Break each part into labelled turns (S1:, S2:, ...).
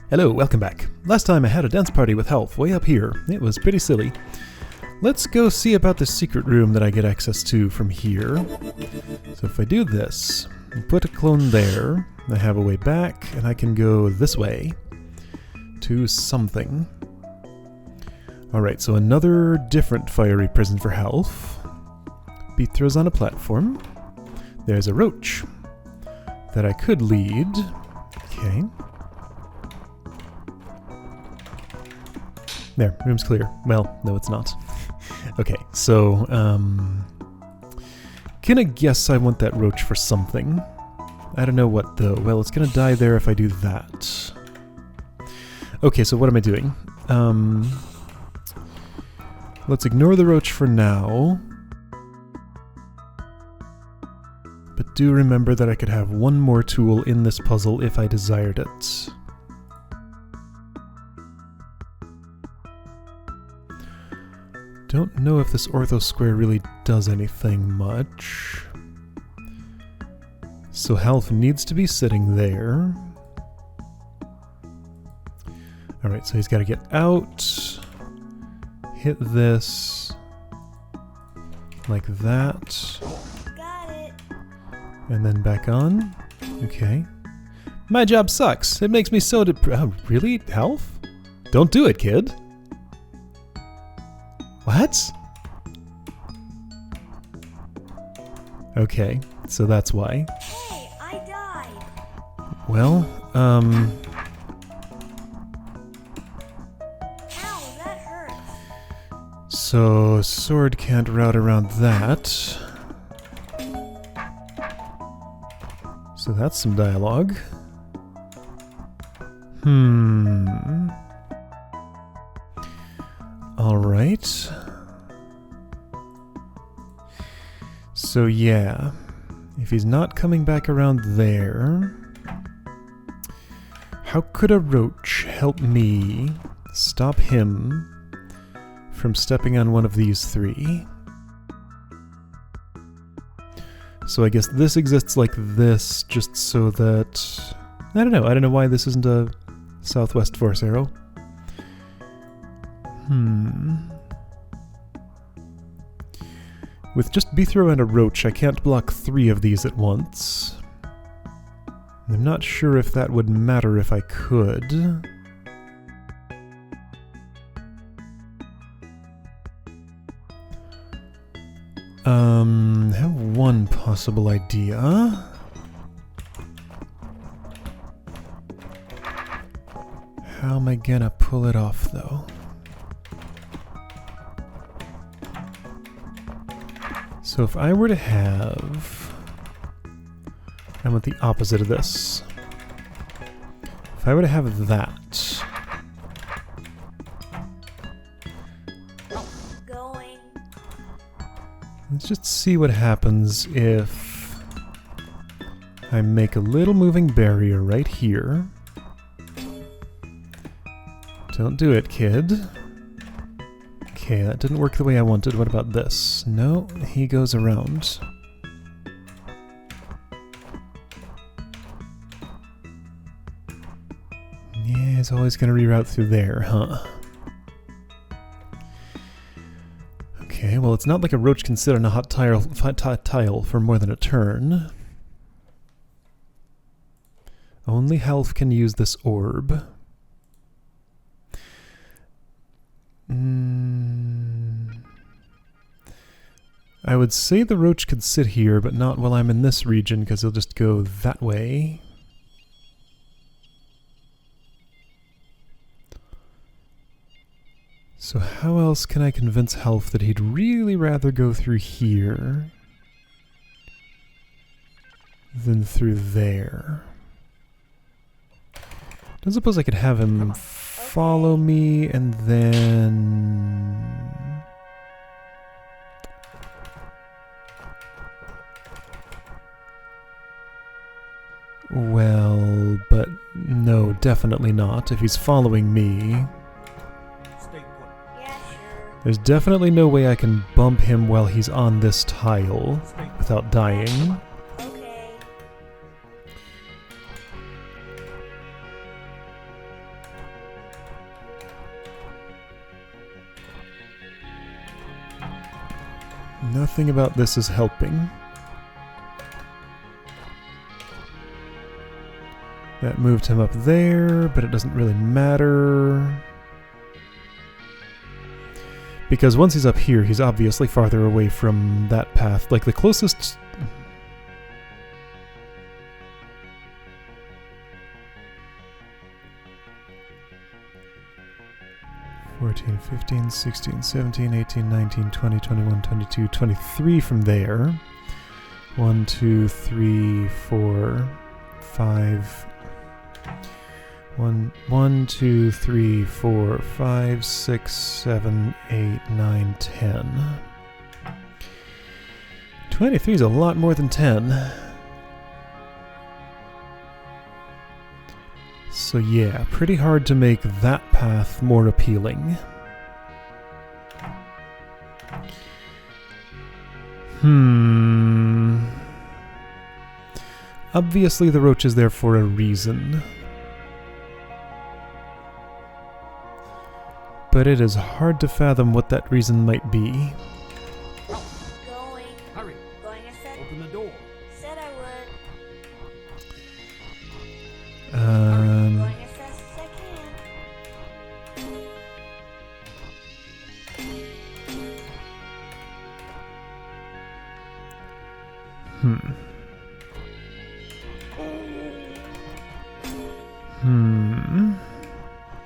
S1: Hello, welcome back. Last time I had a dance party with Health way up here. It was pretty silly. Let's go see about the secret room that I get access to from here. So if I do this, and put a clone there, I have a way back, and I can go this way to something. Alright, so another different fiery prison for Health. Beat throws on a platform. There's a roach that I could lead. Okay. There, room's clear. Well, no it's not. Okay, so, gonna guess I want that roach for something. I don't know what though. Well, it's gonna die there if I do that. Okay, so what am I doing? Let's ignore the roach for now. But do remember that I could have one more tool in this puzzle if I desired it. Don't know if this ortho square really does anything much. So Health needs to be sitting there. Alright, so he's got to get out, hit this, like that,
S2: Got it.
S1: and then back on. Okay. My job sucks. It makes me so oh, really? Health? Don't do it, kid. What? Okay, so that's why.
S2: Hey, I died.
S1: Well,
S2: Ow, that hurts.
S1: so sword can't route around that. So that's some dialogue. Alright. So yeah, if he's not coming back around there, how could a roach help me stop him from stepping on one of these three? So I guess this exists like this, just so that... I don't know why this isn't a southwest force arrow. With just Beathrow and a roach, I can't block 3 of these at once. I'm not sure if that would matter if I could. I have one possible idea. How am I gonna pull it off, though? So if I were to have... I want the opposite of this. If I were to have that...
S2: Going.
S1: Let's just see what happens if I make a little moving barrier right here. Don't do it, kid. Okay, that didn't work the way I wanted. What about this? No, he goes around. Yeah, he's always going to reroute through there, huh? Okay, well, it's not like a roach can sit on a hot tile for more than a turn. Only Health can use this orb. I would say the roach could sit here, but not while I'm in this region, because he'll just go that way. So how else can I convince Health that he'd really rather go through here than through there? Don't suppose I could have him follow me and then... Well, but no, definitely not. If he's following me,
S2: Yeah, sure.
S1: there's definitely no way I can bump him while he's on this tile without dying.
S2: Okay.
S1: Nothing about this is helping. That moved him up there, but it doesn't really matter. Because once he's up here, he's obviously farther away from that path. Like, the closest... 14, 15, 16, 17, 18, 19, 20, 21, 22, 23 from there. 1, 2, 3, 4, 5... 1, 2, 3, 4, 5, 6, 7, 8, 9, 10. 23 is a lot more than 10. So yeah, pretty hard to make that path more appealing. Obviously the roach is there for a reason. But it is hard to fathom what that reason might be.
S2: Going.
S3: Hurry.
S2: Going as said.
S3: Open the door.
S2: Said I would.
S1: Um,
S2: Going as fast as I can.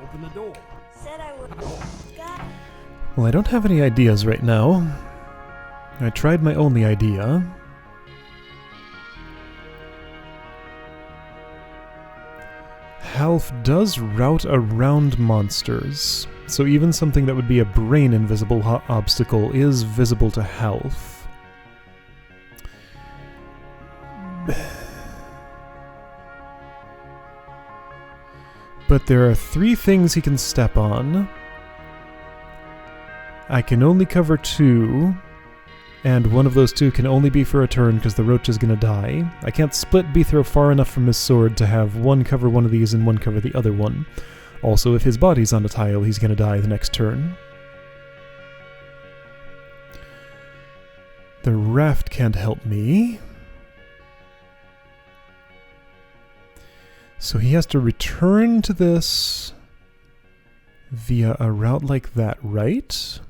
S3: Open the door.
S2: Said I would. Got it.
S1: Well, I don't have any ideas right now. I tried my only idea. Half does route around monsters, so even something that would be a brain invisible obstacle is visible to Half. But there are 3 things he can step on. I can only cover 2, and one of those 2 can only be for a turn because the roach is gonna die. I can't split Beethro far enough from his sword to have one cover one of these and one cover the other one. Also, if his body's on a tile, he's gonna die the next turn. The raft can't help me. So he has to return to this via a route like that, right?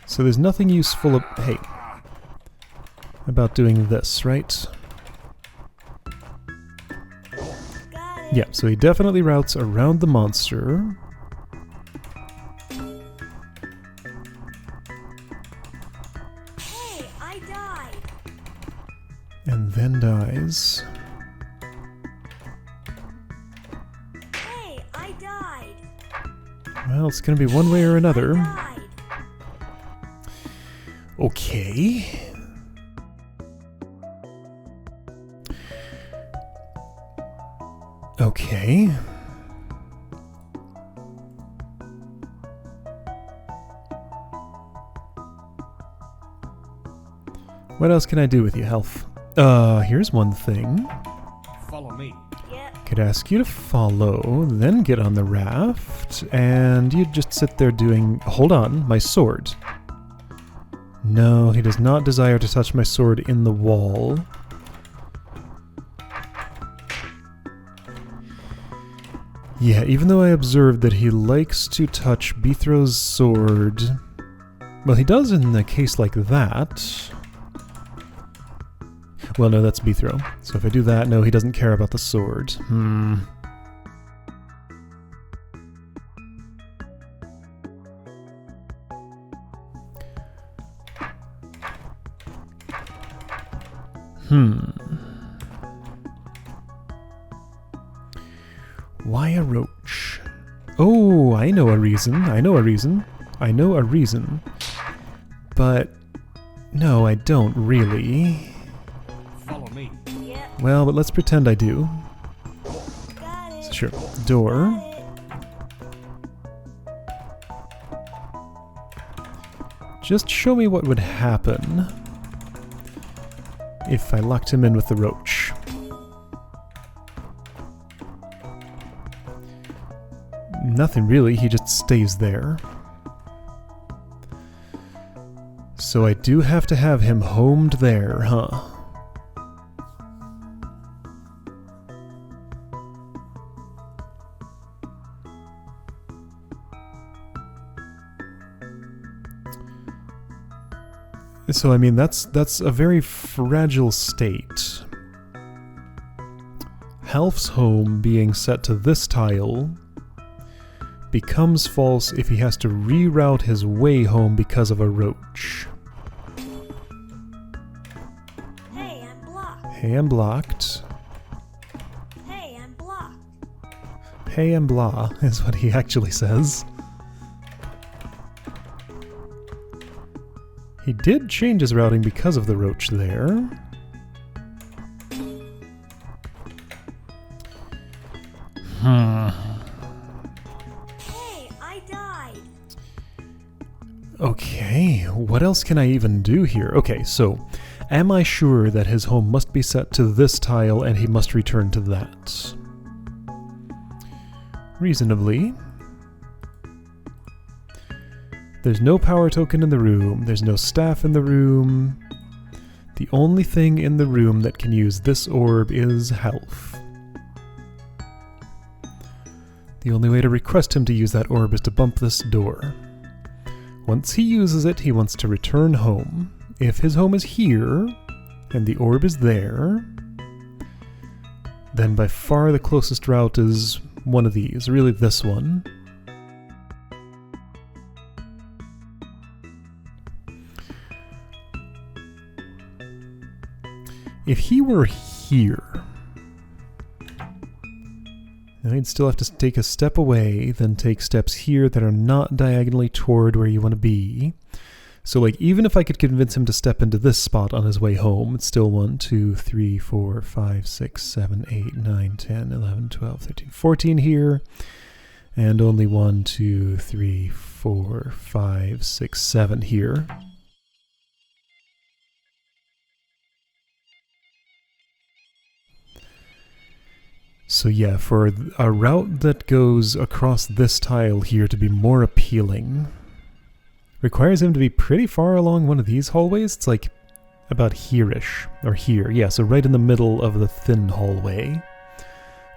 S1: So there's nothing useful about doing this, right?
S2: Got it.
S1: Yeah, so he definitely routes around the monster.
S2: Hey, I died.
S1: And then dies.
S2: Hey, I died.
S1: Well, it's gonna be one way or another.
S2: Died.
S1: Okay. Okay. What else can I do with you, Health? Here's one thing.
S3: Follow me.
S2: Yep.
S1: Could ask you to follow, then get on the raft, and you'd just sit there doing... Hold on, my sword. No, he does not desire to touch my sword in the wall. Yeah, even though I observed that he likes to touch Beethro's sword... Well, he does in a case like that. Well, no, that's Beethro. So if I do that, no, he doesn't care about the sword. Why a roach? Oh, I know a reason. I know a reason. I know a reason. But no, I don't really.
S3: Follow me.
S2: Yep.
S1: Well, but let's pretend I do.
S2: Got it.
S1: Sure. Door.
S2: Got it.
S1: Just show me what would happen if I locked him in with the roach. Nothing really, he just stays there. So I do have to have him homed there, huh? So I mean, that's a very fragile state. Half's home being set to this tile becomes false if he has to reroute his way home because of a roach.
S2: Hey, I'm blocked.
S1: Hey, I'm blocked.
S2: Hey, I'm blocked.
S1: Hey and blah is what he actually says. He did change his routing because of the roach there.
S2: Hey, I died.
S1: Okay, what else can I even do here? Okay, so, am I sure that his home must be set to this tile and he must return to that? Reasonably. There's no power token in the room, there's no staff in the room. The only thing in the room that can use this orb is health. The only way to request him to use that orb is to bump this door. Once he uses it, he wants to return home. If his home is here, and the orb is there, then by far the closest route is one of these, really this one. If he were here, now you'd still have to take a step away, then take steps here that are not diagonally toward where you want to be. So like, even if I could convince him to step into this spot on his way home, it's still 1, 2, 3, 4, 5, 6, 7, 8, 9, 10, 11, 12, 13, 14 here. And only 1, 2, 3, 4, 5, 6, 7 here. So yeah, for a route that goes across this tile here to be more appealing, requires him to be pretty far along one of these hallways. It's like about here-ish, or here. Yeah, so right in the middle of the thin hallway,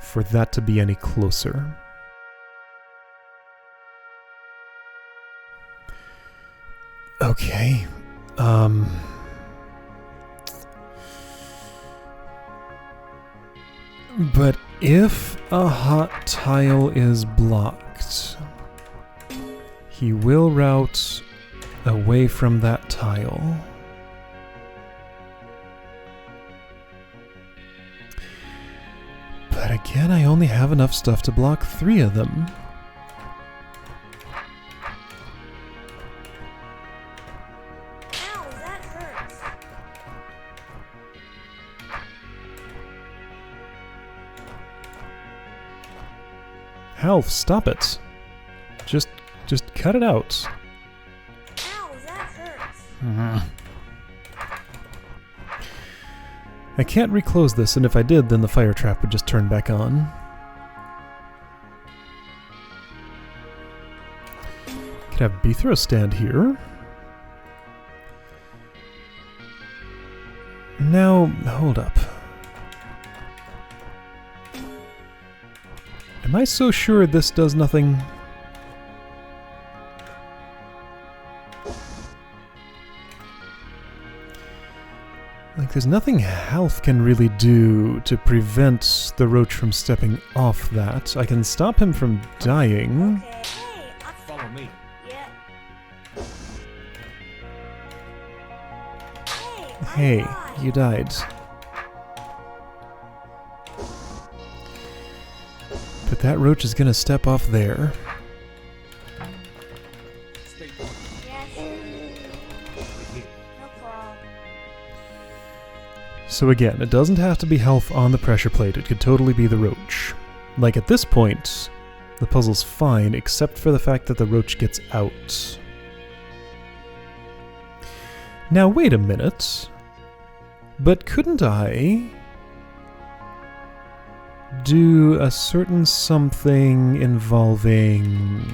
S1: for that to be any closer. Okay, but if a hot tile is blocked, he will route away from that tile. But again, I only have enough stuff to block 3 of them.
S2: Ow, that hurts.
S1: Half, stop it. Just cut it out.
S2: Ow, that hurts.
S1: I can't reclose this, and if I did, then the fire trap would just turn back on. Could have Bethro stand here. Now, hold up. Am I so sure this does nothing? Like, there's nothing health can really do to prevent the roach from stepping off that. I can stop him from dying.
S2: Okay, hey,
S3: Follow me.
S2: yeah.
S1: Hey,
S2: I died.
S1: you died. But that roach is gonna step off there.
S3: Stay put.
S2: Yes,
S3: Over here.
S2: no problem.
S1: So again, it doesn't have to be health on the pressure plate, it could totally be the roach. Like at this point, the puzzle's fine, except for the fact that the roach gets out. Now wait a minute. But couldn't I do a certain something involving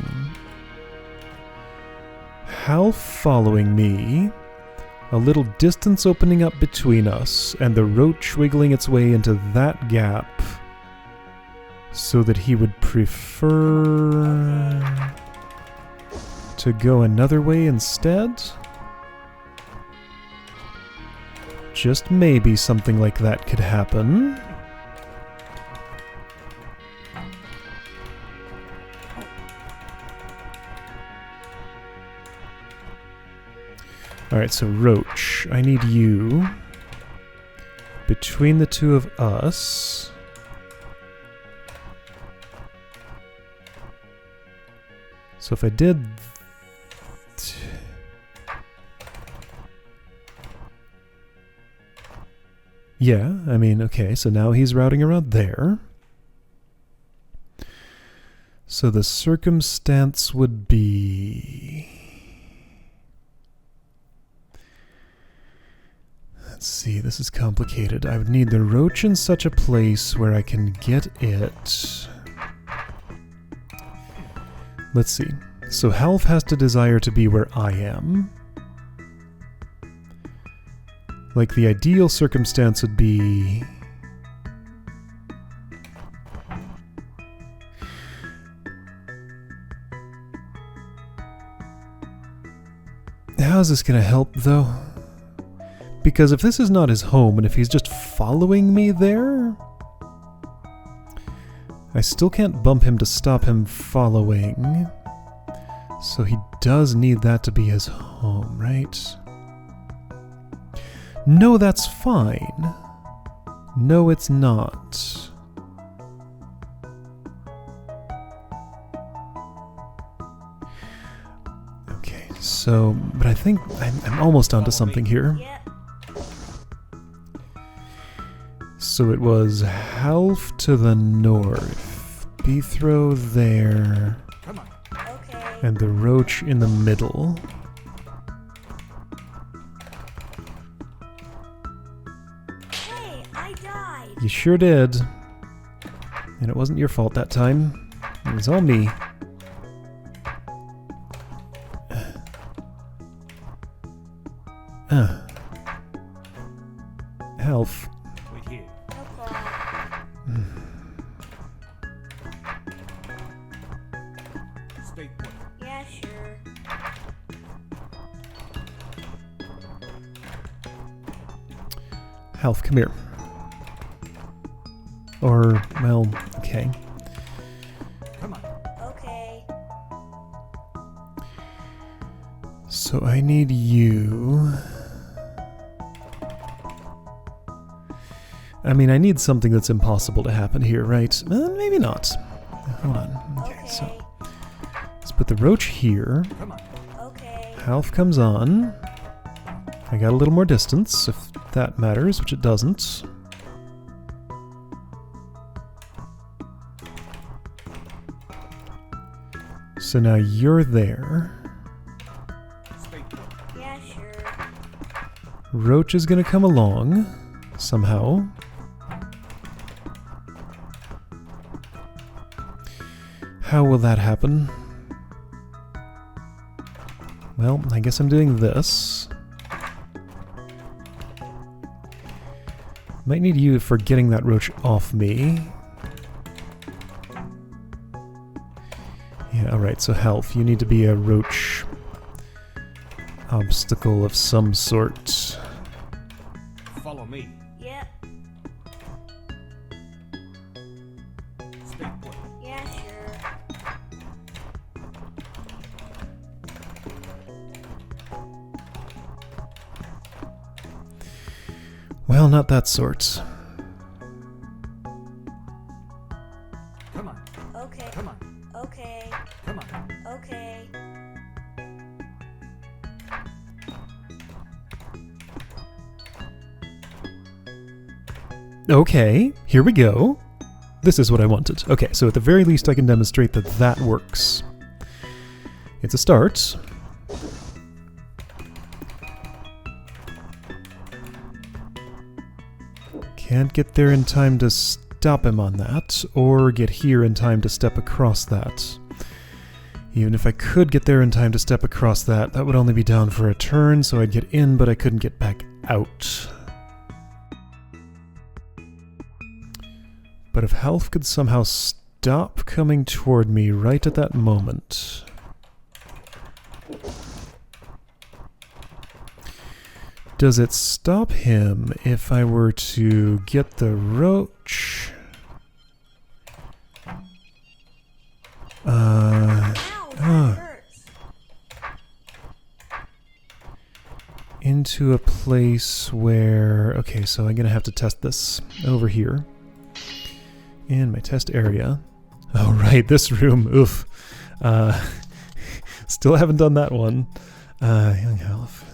S1: Half following me, a little distance opening up between us, and the roach wiggling its way into that gap so that he would prefer to go another way instead? Just maybe something like that could happen. Alright, so Roach, I need you between the two of us. So if I did... yeah, I mean, okay, so now he's routing around there. So the circumstance would be... let's see, this is complicated. I would need the roach in such a place where I can get it. Let's see. So Half has to desire to be where I am. Like, the ideal circumstance would be... how's this gonna help, though? Because if this is not his home, and if he's just following me there, I still can't bump him to stop him following. So he does need that to be his home, right? No, that's fine. No, it's not. Okay, so, but I think I'm almost onto something here.
S2: Yep.
S1: So it was Half to the north, Beethrow there,
S3: Come on.
S2: Okay.
S1: and the roach in the middle.
S2: Hey, I died.
S1: You sure did. And it wasn't your fault that time. It was all me. Half.
S3: Wait here.
S2: No problem.
S3: Stay put.
S2: Yeah, sure.
S1: Half, come here. Or, well, okay.
S3: Come on.
S2: Okay.
S1: So I need you. I mean, I need something that's impossible to happen here, right? Maybe not. Hold on. Okay, so let's put the roach here.
S3: Come on.
S2: Okay.
S1: Half comes on. I got a little more distance, if that matters, which it doesn't. So now you're there.
S3: Stay put.
S2: Yeah, sure.
S1: Roach is gonna come along somehow. How will that happen? Well, I guess I'm doing this. Might need you for getting that roach off me. Yeah, alright, so Half, you need to be a roach obstacle of some sort.
S3: Follow me.
S2: Yep.
S3: Stay put.
S2: Yeah, sure.
S1: Well, not that sort.
S3: Come on.
S2: Okay.
S3: Come on.
S2: Okay.
S3: Come on.
S2: Okay.
S1: Okay, here we go. This is what I wanted. Okay, so at the very least I can demonstrate that that works. It's a start. Can't get there in time to stop him on that, or get here in time to step across that. Even if I could get there in time to step across that, that would only be down for a turn, so I'd get in, but I couldn't get back out. But if Half could somehow stop coming toward me right at that moment... Does it stop him if I were to get the roach?
S2: Ow, that hurts.
S1: Into a place where... Okay, so I'm going to have to test this over here. In my test area. Oh, right, this room. Oof. Still haven't done that one. Young Half,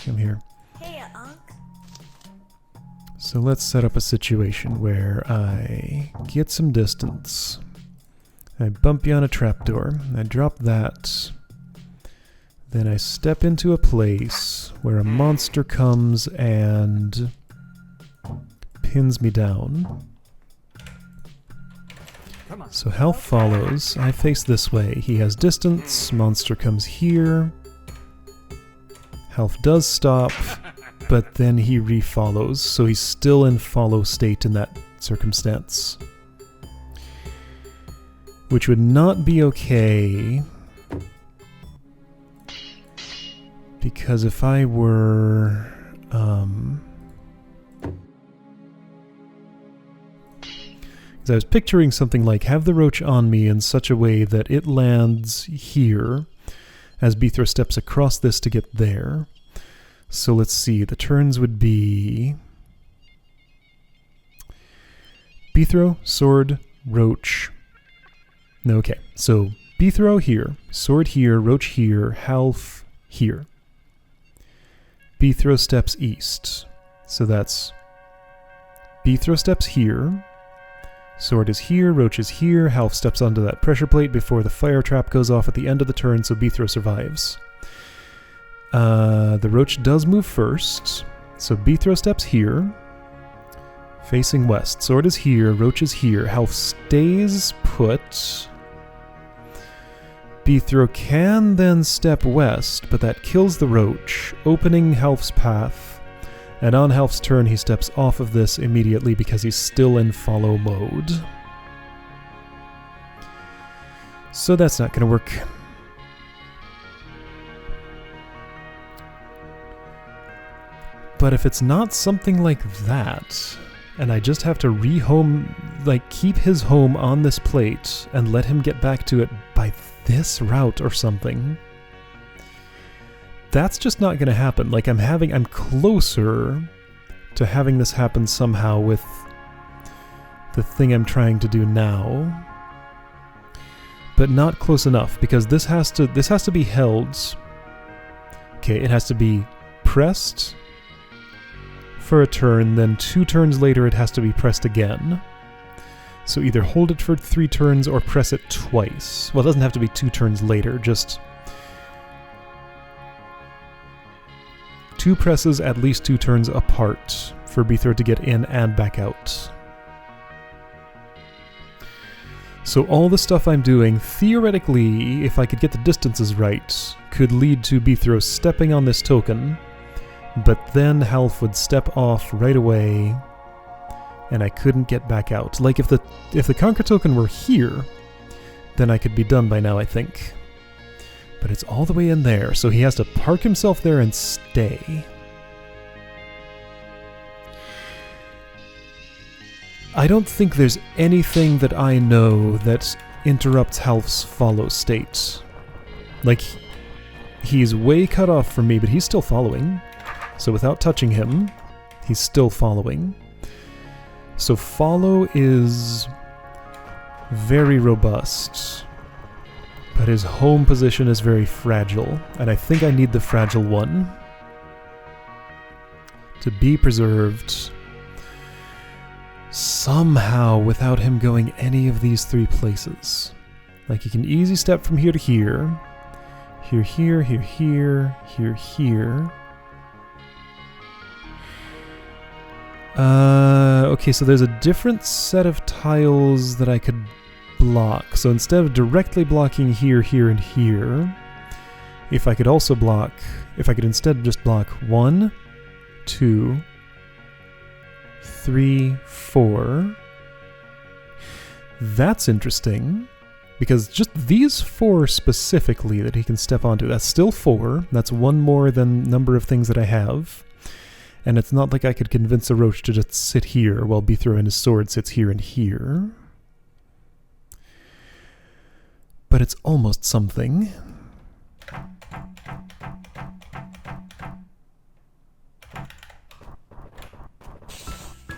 S1: come here.
S2: Hey, Unc.
S1: So let's set up a situation where I get some distance. I bump you on a trapdoor. I drop that. Then I step into a place where a monster comes and pins me down.
S3: Come on.
S1: So Half follows. I face this way. He has distance. Monster comes here. Half does stop, but then he refollows, so he's still in follow state in that circumstance. Which would not be okay, because if I were... I was picturing something like have the roach on me in such a way that it lands here as Beethro steps across this to get there. So let's see, the turns would be Beethro, sword, roach. No, okay, so Beethro here, sword here, roach here, Half here. Beethro steps east. So that's Beethro steps here. Sword is here, roach is here, Half steps onto that pressure plate before the fire trap goes off at the end of the turn, so Beethro survives. The roach does move first, so Beethro steps here, facing west. Sword is here, roach is here, Half stays put. Beethro can then step west, but that kills the roach, opening Half's path. And on Half's turn, he steps off of this immediately because he's still in follow mode. So that's not going to work. But if it's not something like that, and I just have to rehome, like keep his home on this plate and let him get back to it by this route or something... That's just not going to happen. Like, I'm closer to having this happen somehow with the thing I'm trying to do now. But not close enough, because this has to be held. Okay, it has to be pressed for a turn, then 2 turns later it has to be pressed again. So either hold it for 3 turns or press it twice. Well, it doesn't have to be 2 turns later, just 2 presses at least 2 turns apart for Beethro to get in and back out. So all the stuff I'm doing, theoretically, if I could get the distances right, could lead to Beethro stepping on this token, but then Half would step off right away, and I couldn't get back out. Like if the Conquer token were here, then I could be done by now, I think. But it's all the way in there, so he has to park himself there and stay. I don't think there's anything that I know that interrupts Half's follow state. Like, he's way cut off from me, but he's still following. So without touching him, he's still following. So follow is very robust. But his home position is very fragile, and I think I need the fragile one to be preserved somehow without him going any of these 3 places. Like, he can easy step from here to here, here, here, here, here, here, here. Okay, so there's a different set of tiles that I could block. So instead of directly blocking here, here, and here, if I could instead just block 1, 2, 3, 4. That's interesting, because just these 4 specifically that he can step onto, that's still 4. That's 1 more than number of things that I have. And it's not like I could convince a roach to just sit here while Beethro and his sword sits here and here. But it's almost something.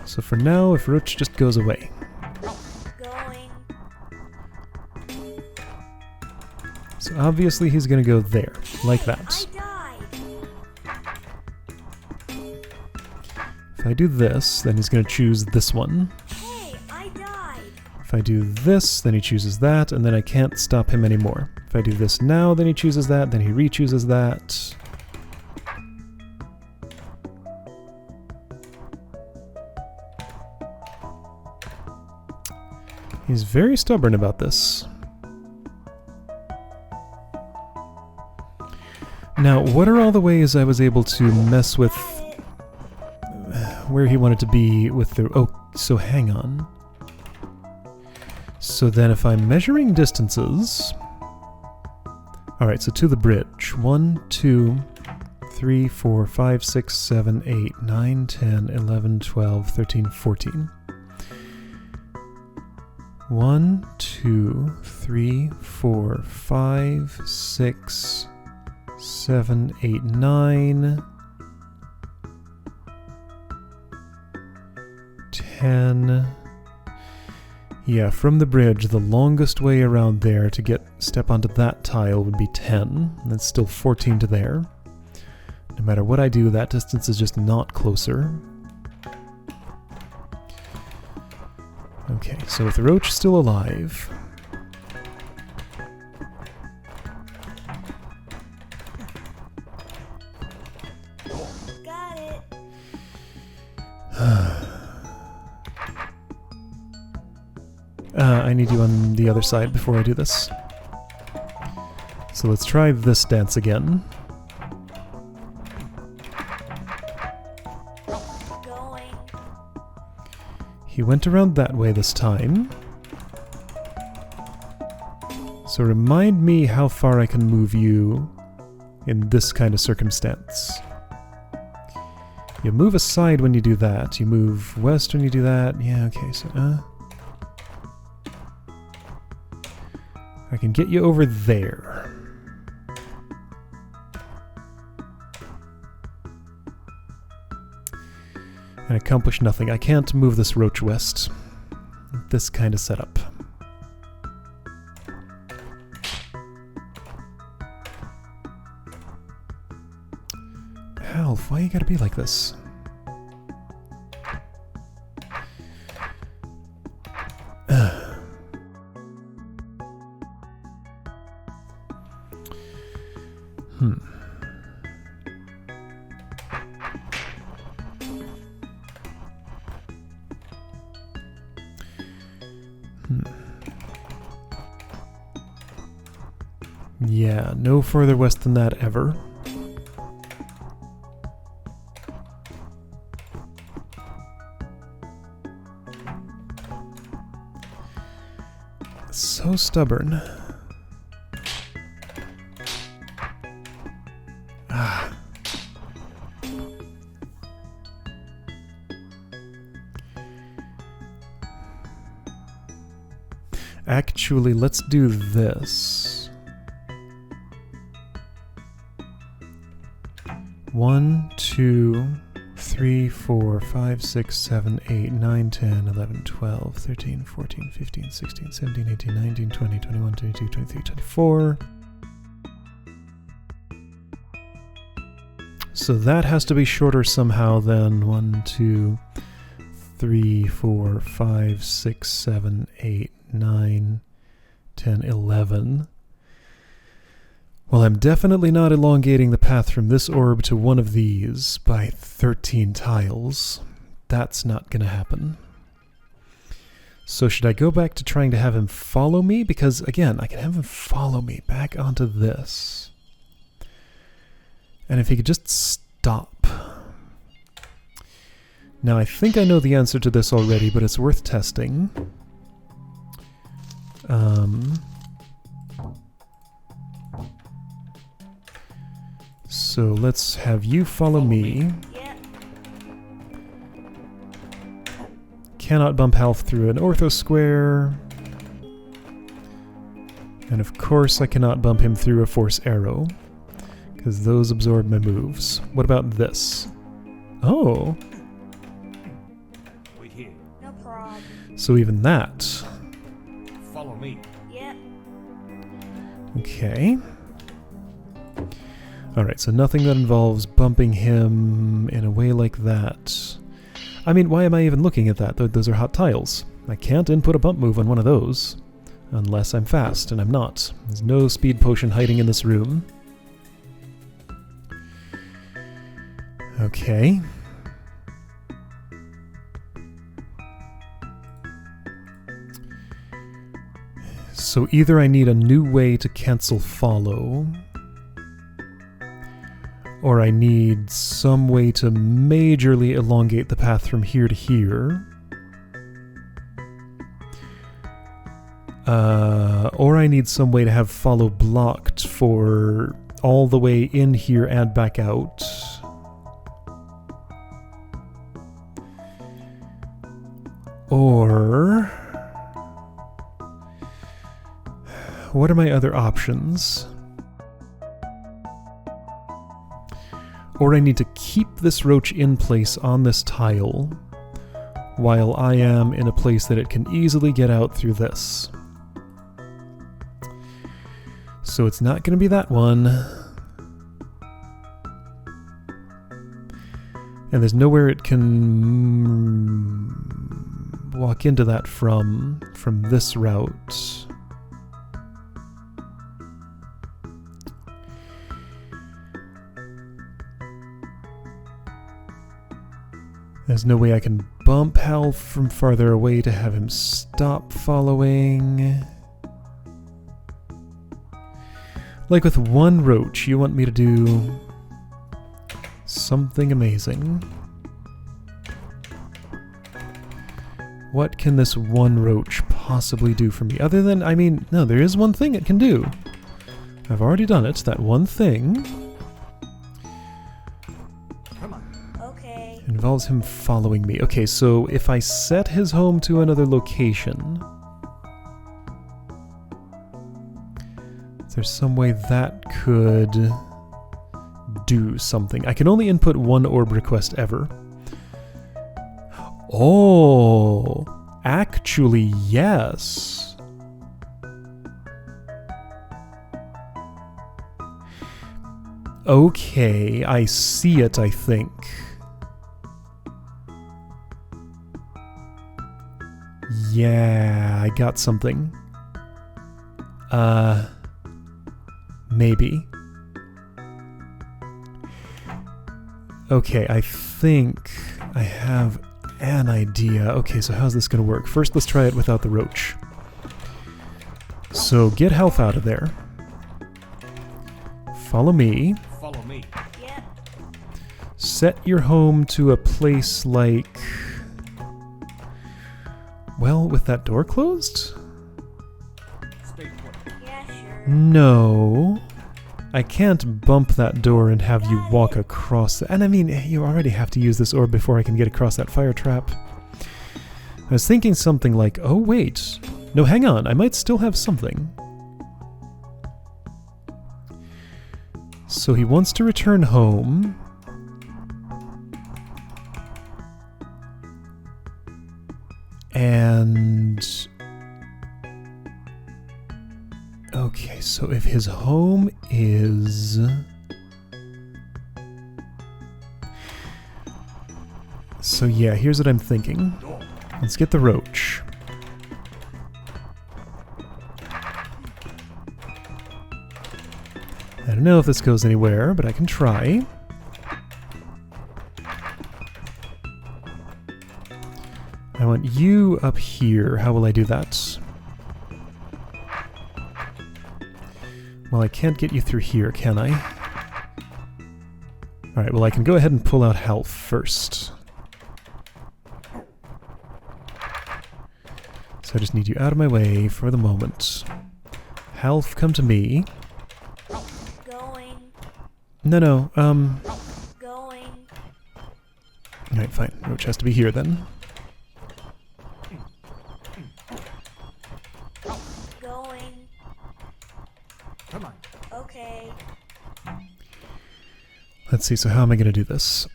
S1: So for now, if Roach just goes away.
S2: Going.
S1: So obviously he's going to go there, like that.
S2: I died.
S1: If I do this, then he's going to choose this one.
S2: Hey, I died.
S1: If I do this, then he chooses that, and then I can't stop him anymore. If I do this now, then he chooses that, then he re-chooses that. He's very stubborn about this. Now, what are all the ways I was able to mess with where he wanted to be with the... Oh, so hang on. So then if I'm measuring distances... Alright, so to the bridge. 1, 2, 3, 4, 5, 6, 7, 8, 9, 10, 11, 12, 13, 14. 1, 2, 3, 4, 5, 6, 7, 8, 9, 10. Yeah, from the bridge, the longest way around there to step onto that tile would be 10. That's still 14 to there. No matter what I do, that distance is just not closer. Okay, so with the roach still alive...
S2: Got it.
S1: I need you on the other side before I do this. So let's try this dance again.
S2: Going.
S1: He went around that way this time. So remind me how far I can move you in this kind of circumstance. You move aside when you do that. You move west when you do that. Yeah, okay, so... I can get you over there. And accomplish nothing. I can't move this roach west. This kind of setup. Half, why you gotta be like this? Yeah, no further west than that ever. So stubborn. Ah. Actually, let's do this. 1, 2, 3, 4, 5, 6, 7, 8, 9, 10, 11, 12, 13, 14, 15, 16, 17, 18, 19, 20, 21, 22, 23, 24. So that has to be shorter somehow than 1, 2, 3, 4, 5, 6, 7, 8, 9, 10, 11. Well, I'm definitely not elongating the path from this orb to one of these by 13 tiles. that's not going to happen. So should I go back to trying to have him follow me? Because, again, I can have him follow me back onto this. And if he could just stop. Now, I think I know the answer to this already, but it's worth testing. So let's have you follow me.
S2: Yep.
S1: Cannot bump health through an ortho square. And of course I cannot bump him through a force arrow, because those absorb my moves. What about this? Oh,
S3: Wait here.
S2: No problem.
S1: so even that.
S3: Follow me.
S2: Yep.
S1: Okay. Alright, so nothing that involves bumping him in a way like that. I mean, why am I even looking at that? Those are hot tiles. I can't input a bump move on one of those. Unless I'm fast, and I'm not. There's no speed potion hiding in this room. Okay. So either I need a new way to cancel follow, or I need some way to majorly elongate the path from here to here. Or I need some way to have follow blocked for all the way in here and back out. Or what are my other options? Or I need to keep this roach in place on this tile while I am in a place that it can easily get out through this. So it's not going to be that one. And there's nowhere it can walk into that from this route. There's no way I can bump Hal from farther away to have him stop following. Like with one roach, you want me to do something amazing. What can this one roach possibly do for me? Other than, I mean, no, there is one thing it can do. I've already done it, that one thing.
S3: Come on.
S2: Okay.
S1: Involves him following me. Okay, so if I set his home to another location, is there some way that could do something? I can only input one orb request ever. Oh, actually, yes. Okay, I see it, I think. Yeah, I got something. Maybe. Okay, I think I have an idea. Okay, so how's this gonna work? First, let's try it without the roach. So get health out of there. Follow me.
S3: Follow me.
S2: Yep.
S1: Set your home to a place like... well, with that door closed?
S3: Stay put.
S2: Yeah, sure.
S1: No. I can't bump that door and have you walk across it. And I mean, you already have to use this orb before I can get across that fire trap. I was thinking something like, oh wait, no, hang on, I might still have something. So he wants to return home. And... okay, so if his home is... so yeah, here's what I'm thinking. Let's get the roach. I don't know if this goes anywhere, but I can try. I want you up here. How will I do that? Well, I can't get you through here, can I? Alright, well I can go ahead and pull out health first. So I just need you out of my way for the moment. Health, come to me.
S2: Going.
S1: No,
S2: Going.
S1: Alright, fine. Roach has to be here then.
S2: Going.
S3: Come on.
S2: Okay.
S1: Let's see, so how am I going to do this?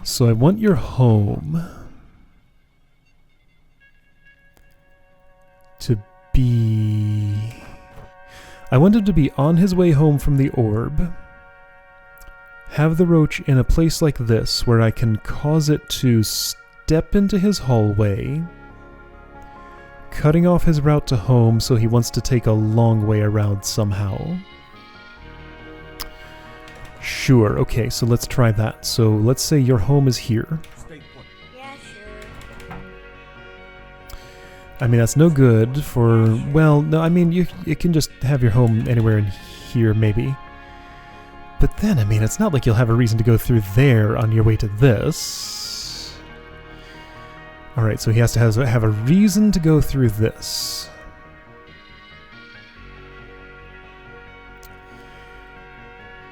S1: So I want your home to be... I want him to be on his way home from the orb. Have the roach in a place like this where I can cause it to step into his hallway, cutting off his route to home so he wants to take a long way around somehow. Sure, okay, so let's try that. So let's say your home is here.
S3: Stay put.
S2: Yeah, sure.
S1: I mean, that's no good for... Well, no, I mean, you can just have your home anywhere in here, maybe. But then, I mean, it's not like you'll have a reason to go through there on your way to this. Alright, so he has to have a reason to go through this.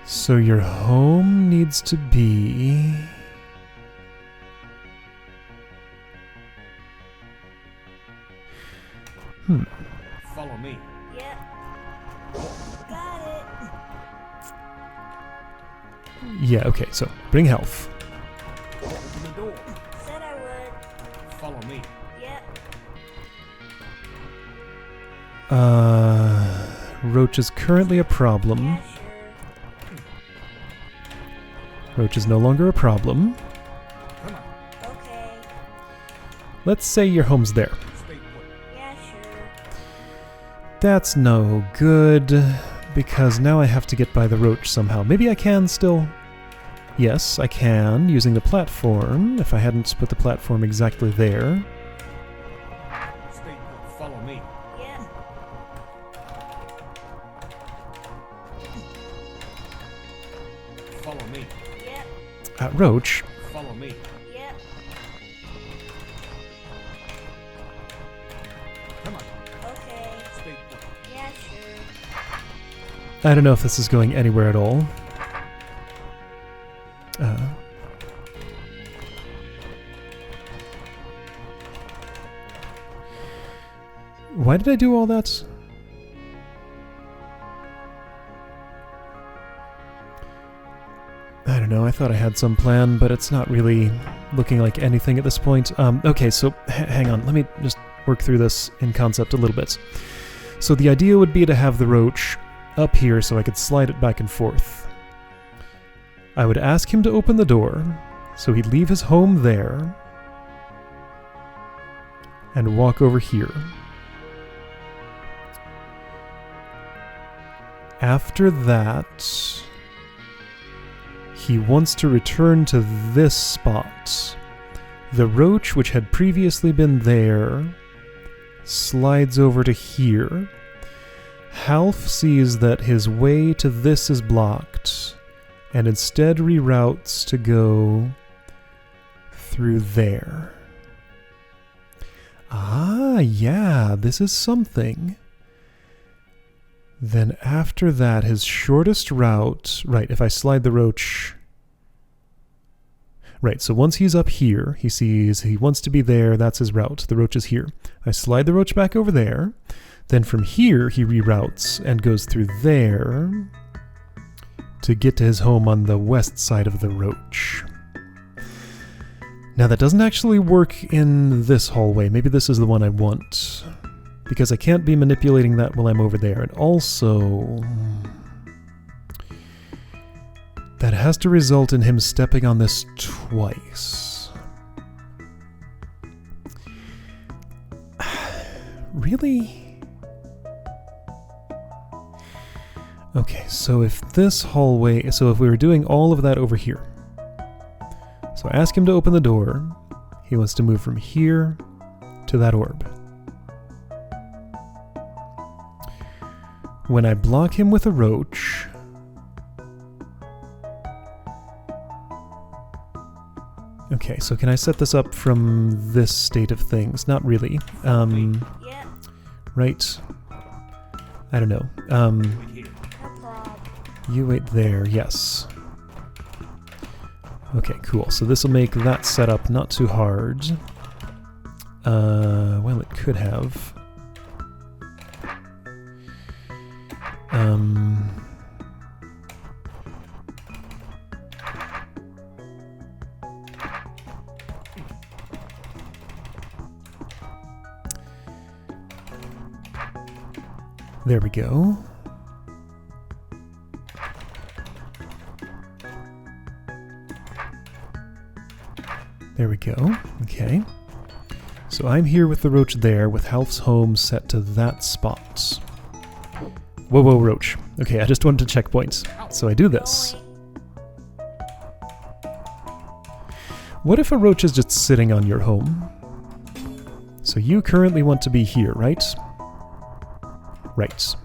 S1: So your home needs to be...
S3: Follow me.
S2: Yep. Got it.
S1: Yeah, okay, so bring health.
S3: Open the door.
S2: Said I would.
S3: Follow me.
S2: Yep.
S1: Roach is currently a problem.
S2: Yeah, sure.
S1: Roach is no longer a problem.
S3: Come on.
S2: Okay.
S1: Let's say your home's there.
S3: Stay put.
S2: Yeah, sure.
S1: That's no good, because now I have to get by the roach somehow. Maybe I can still... Yes, I can, using the platform, if I hadn't put the platform exactly there.
S3: Stay put. Follow me.
S2: Yep.
S3: Follow me.
S2: Yep.
S1: Roach,
S3: Follow me.
S2: Yep.
S3: Come on.
S2: Okay.
S3: Stay put.
S2: Yeah, sure.
S1: I don't know if this is going anywhere at all. Why did I do all that? I don't know, I thought I had some plan, but it's not really looking like anything at this point. Okay, so hang on, let me just work through this in concept a little bit. So the idea would be to have the roach up here so I could slide it back and forth. I would ask him to open the door, so he'd leave his home there, and walk over here. After that, he wants to return to this spot. The roach, which had previously been there, slides over to here. Half sees that his way to this is blocked, and instead reroutes to go through there. Ah, yeah, this is something. Then after that, his shortest route... Right, if I slide the roach... Right, so once he's up here, he sees he wants to be there, that's his route. The roach is here. I slide the roach back over there. Then from here, he reroutes and goes through there to get to his home on the west side of the roach. Now that doesn't actually work in this hallway. Maybe this is the one I want, because I can't be manipulating that while I'm over there. And also, that has to result in him stepping on this twice. Really? Okay, so if this hallway... So if we were doing all of that over here, So I ask him to open the door. He wants to move from here to that orb. When I block him with a roach... Okay, so can I set this up from this state of things? Not really.
S2: Yeah.
S1: Right. I don't know.
S3: Wait here.
S2: No problem.
S1: You wait there, yes. Okay, cool. So this will make that setup not too hard. Well, it could have. There we go. There we go. Okay. So I'm here with the roach there, with Half's home set to that spot. Whoa, whoa, roach. Okay, I just wanted to check points. So I do this. What if a roach is just sitting on your home? So you currently want to be here, right? Right.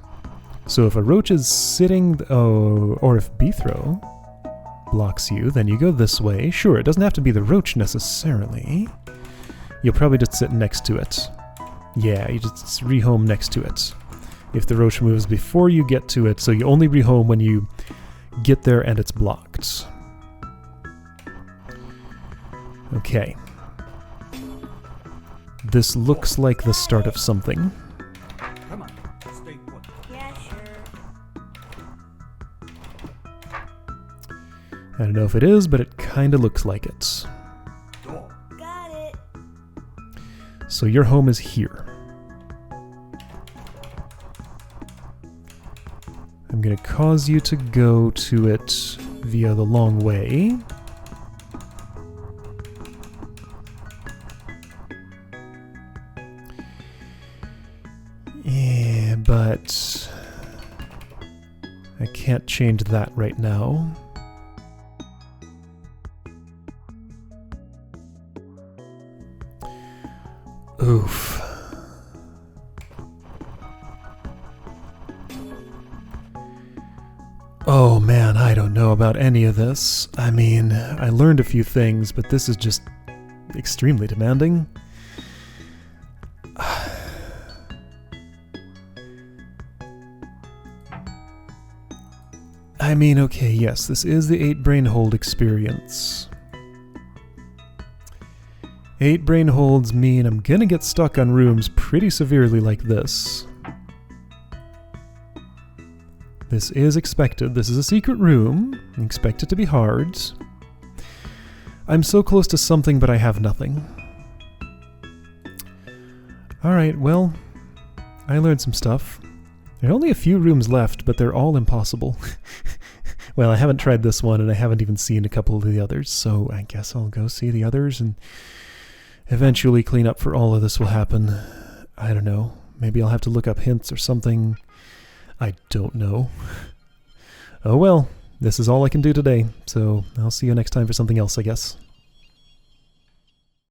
S1: So if a roach is sitting, or if Beethrow blocks you, then you go this way. Sure, it doesn't have to be the roach necessarily. You'll probably just sit next to it. Yeah, you just rehome next to it. If the roach moves before you get to it, so you only rehome when you get there and it's blocked. Okay. This looks like the start of something.
S3: Come on. Stay put.
S2: Yeah, sure.
S1: I don't know if it is, but it kinda looks like it.
S3: Door.
S2: Got it.
S1: So your home is here. I'm going to cause you to go to it via the long way. Yeah, but I can't change that right now. Oof. Oh man, I don't know about any of this. I mean, I learned a few things, but this is just extremely demanding. I mean, okay, yes, this is the 8 brain hold experience. 8 brain holds mean I'm gonna get stuck on rooms pretty severely like this. This is expected. This is a secret room. Expect it to be hard. I'm so close to something, but I have nothing. Alright, well, I learned some stuff. There are only a few rooms left, but they're all impossible. Well, I haven't tried this one, and I haven't even seen a couple of the others, so I guess I'll go see the others, and eventually clean up for all of this will happen. I don't know. Maybe I'll have to look up hints or something. I don't know. Oh well, this is all I can do today, so I'll see you next time for something else, I guess.